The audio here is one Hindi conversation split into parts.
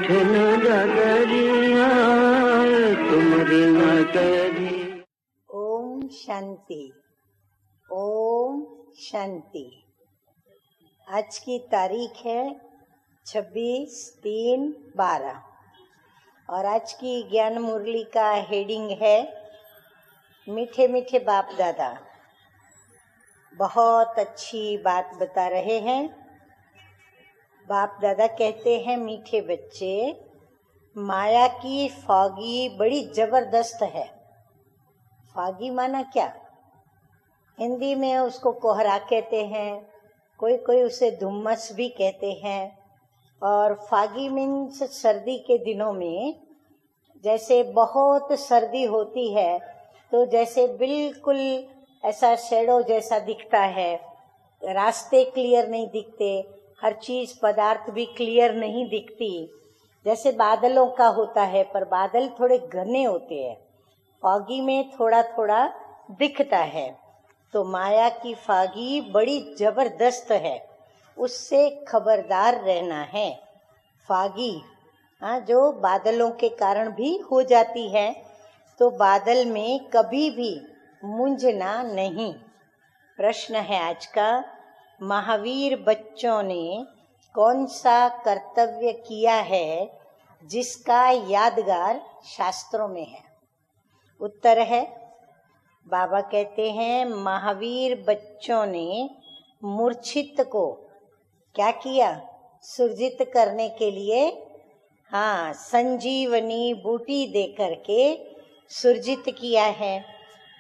छन डगरिया तुम्हारी नगरी। ओम शांति, ओम शांति। आज की तारीख है 26/3/12 और आज की ज्ञान मुरली का हेडिंग है मीठे मीठे बाप दादा। बहुत अच्छी बात बता रहे हैं। बाप दादा कहते हैं, मीठे बच्चे, माया की फॉगी बड़ी जबरदस्त है। फॉगी माना क्या? हिंदी में उसको कोहरा कहते हैं, कोई कोई उसे धुम्मस भी कहते हैं। और फॉगी मीन्स सर्दी के दिनों में जैसे बहुत सर्दी होती है तो जैसे बिल्कुल ऐसा शैडो जैसा दिखता है, रास्ते क्लियर नहीं दिखते, हर चीज पदार्थ भी क्लियर नहीं दिखती, जैसे बादलों का होता है, पर बादल थोड़े घने होते हैं, फॉगी में थोड़ा थोड़ा दिखता है। तो माया की फॉगी बड़ी जबरदस्त है, उससे खबरदार रहना है। फॉगी जो बादलों के कारण भी हो जाती है, तो बादल में कभी भी मूंझना नहीं। प्रश्न है आज का, महावीर बच्चों ने कौन सा कर्तव्य किया है जिसका यादगार शास्त्रों में है? उत्तर है, बाबा कहते हैं, महावीर बच्चों ने मूर्छित को क्या किया? सुरजित करने के लिए संजीवनी बूटी दे करके सुरजित किया है।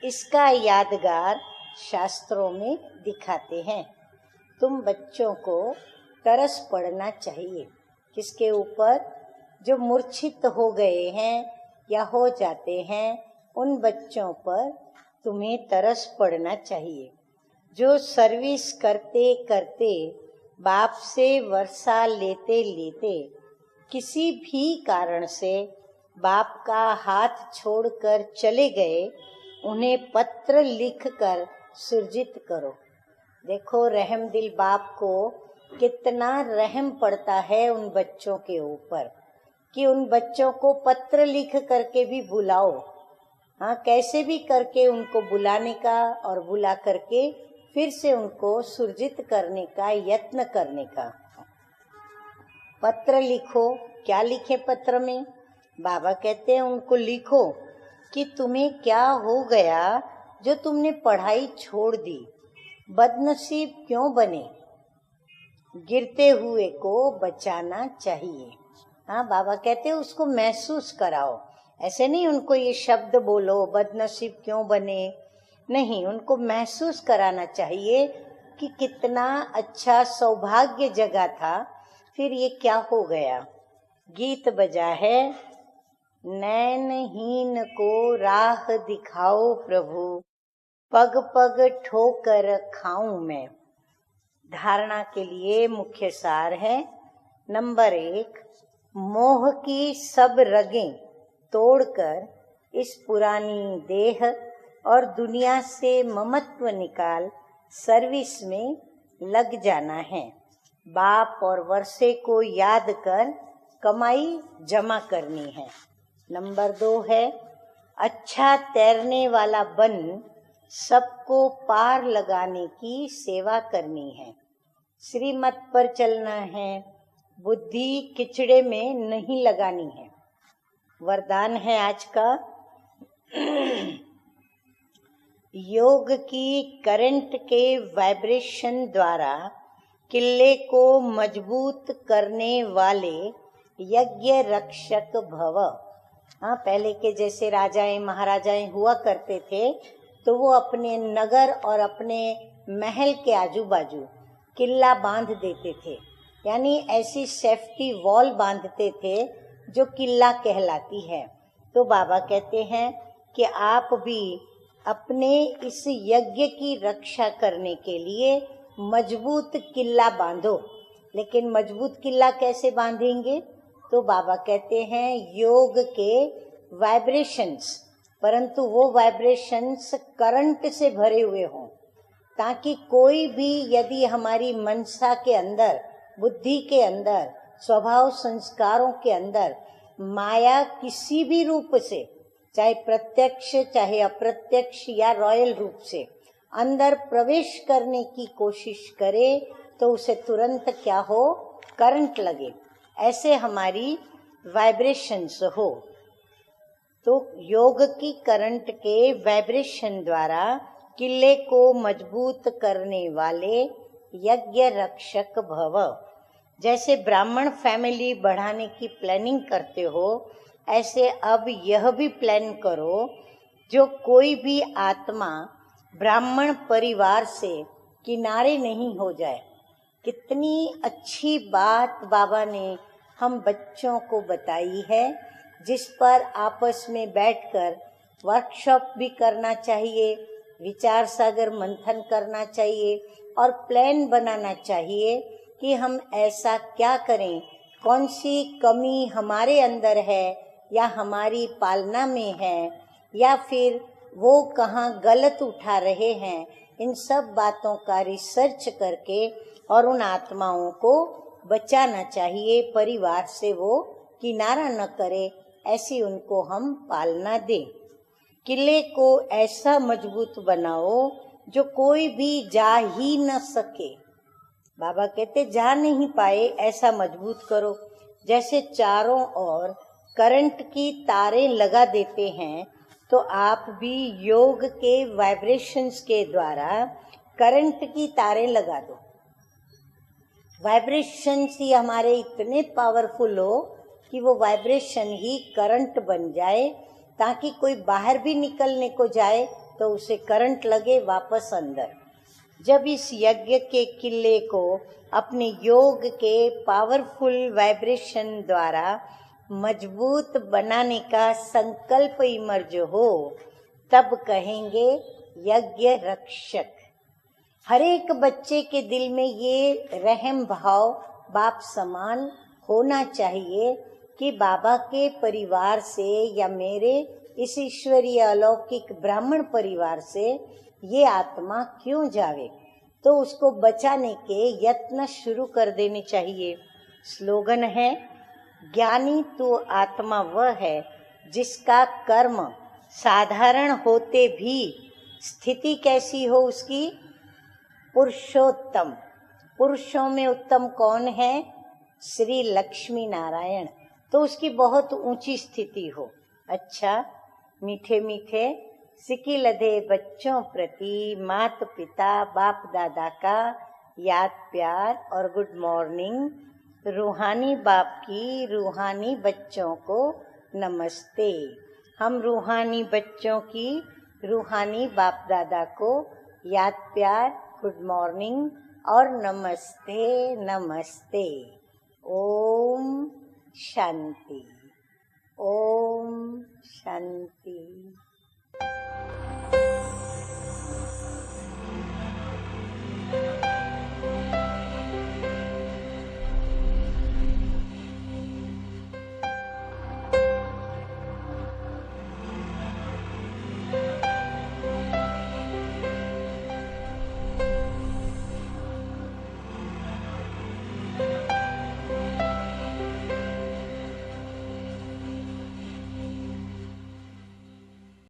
इसका यादगार शास्त्रों में दिखाते हैं। तुम बच्चों को तरस पड़ना चाहिए। किसके ऊपर? जो मूर्छित हो गए हैं या हो जाते हैं, उन बच्चों पर तुम्हें तरस पड़ना चाहिए। जो सर्विस करते करते, बाप से वर्षा लेते लेते किसी भी कारण से बाप का हाथ छोड़कर चले गए, उन्हें पत्र लिखकर सुरजित करो। देखो रहम दिल बाप को कितना रहम पड़ता है उन बच्चों के ऊपर कि उन बच्चों को पत्र लिख करके भी बुलाओ। कैसे भी करके उनको बुलाने का और बुला करके फिर से उनको सुरजित करने का यत्न करने का। पत्र लिखो। क्या लिखे पत्र में? बाबा कहते हैं उनको लिखो कि तुम्हें क्या हो गया जो तुमने पढ़ाई छोड़ दी, बदनसीब क्यों बने, गिरते हुए को बचाना चाहिए। बाबा कहते हैं उसको महसूस कराओ। ऐसे नहीं उनको ये शब्द बोलो बदनसीब क्यों बने, नहीं, उनको महसूस कराना चाहिए कि कितना अच्छा सौभाग्य जगह था, फिर ये क्या हो गया। गीत बजा है, नैनहीन को राह दिखाओ प्रभु, पग पग ठोकर खाऊं मैं। धारणा के लिए मुख्य सार है, नंबर 1, मोह की सब रगें तोड़कर इस पुरानी देह और दुनिया से ममत्व निकाल सर्विस में लग जाना है। बाप और वर्षे को याद कर कमाई जमा करनी है। नंबर 2 है, अच्छा तैरने वाला बन सबको पार लगाने की सेवा करनी है। श्रीमत पर चलना है, बुद्धि किचड़े में नहीं लगानी है। वरदान है आज का, योग की करंट के वाइब्रेशन द्वारा किले को मजबूत करने वाले यज्ञ रक्षक भव। पहले के जैसे राजाएं महाराजाएं हुआ करते थे, तो वो अपने नगर और अपने महल के आजू बाजू किला बांध देते थे, यानी ऐसी सेफ्टी वॉल बांधते थे जो किला कहलाती है। तो बाबा कहते हैं कि आप भी अपने इस यज्ञ की रक्षा करने के लिए मजबूत किला बांधो। लेकिन मजबूत किला कैसे बांधेंगे? तो बाबा कहते हैं योग के वाइब्रेशंस, परंतु वो वाइब्रेशंस करंट से भरे हुए हों, ताकि कोई भी यदि हमारी मनसा के अंदर, बुद्धि के अंदर स्वभाव संस्कारों के अंदर माया किसी भी रूप से, चाहे प्रत्यक्ष चाहे अप्रत्यक्ष या रॉयल रूप से, अंदर प्रवेश करने की कोशिश करे तो उसे तुरंत क्या हो, करंट लगे, ऐसे हमारी वाइब्रेशंस हो। तो योग की करंट के वाइब्रेशन द्वारा किले को मजबूत करने वाले यज्ञ रक्षक भव। जैसे ब्राह्मण फैमिली बढ़ाने की प्लानिंग करते हो, ऐसे अब यह भी प्लान करो जो कोई भी आत्मा ब्राह्मण परिवार से किनारे नहीं हो जाए। कितनी अच्छी बात बाबा ने हम बच्चों को बताई है, जिस पर आपस में बैठकर वर्कशॉप भी करना चाहिए, विचार सागर मंथन करना चाहिए और प्लान बनाना चाहिए कि हम ऐसा क्या करें, कौन सी कमी हमारे अंदर है या हमारी पालना में है, या फिर वो कहाँ गलत उठा रहे हैं। इन सब बातों का रिसर्च करके और उन आत्माओं को बचाना चाहिए, परिवार से वो किनारा न करे, ऐसी उनको हम पालना दें। किले को ऐसा मजबूत बनाओ जो कोई भी जा ही न सके। बाबा कहते जा नहीं पाए ऐसा मजबूत करो। जैसे चारों ओर करंट की तारें लगा देते हैं, तो आप भी योग के वाइब्रेशंस के द्वारा करंट की तारें लगा दो। वाइब्रेशंस ही हमारे इतने पावरफुल हो कि वो वाइब्रेशन ही करंट बन जाए, ताकि कोई बाहर भी निकलने को जाए तो उसे करंट लगे वापस अंदर। जब इस यज्ञ के किले को अपने योग के पावरफुल वाइब्रेशन द्वारा मजबूत बनाने का संकल्प इमर्ज हो, तब कहेंगे यज्ञ रक्षक। हर एक बच्चे के दिल में ये रहम भाव बाप समान होना चाहिए कि बाबा के परिवार से या मेरे इस ईश्वरीय अलौकिक ब्राह्मण परिवार से ये आत्मा क्यों जावे, तो उसको बचाने के यत्न शुरू कर देने चाहिए। स्लोगन है, ज्ञानी तो आत्मा वह है जिसका कर्म साधारण होते भी स्थिति कैसी हो उसकी, पुरुषोत्तम। पुरुषों में उत्तम कौन है, श्री लक्ष्मी नारायण, तो उसकी बहुत ऊंची स्थिति हो। अच्छा, मीठे मीठे सिकी लदे बच्चों प्रति माता पिता बाप दादा का याद प्यार और गुड मॉर्निंग। रूहानी बाप की रूहानी बच्चों को नमस्ते। हम रूहानी बच्चों की रूहानी बाप दादा को याद प्यार, गुड मॉर्निंग और नमस्ते नमस्ते। ओम शांति, ओम शांति।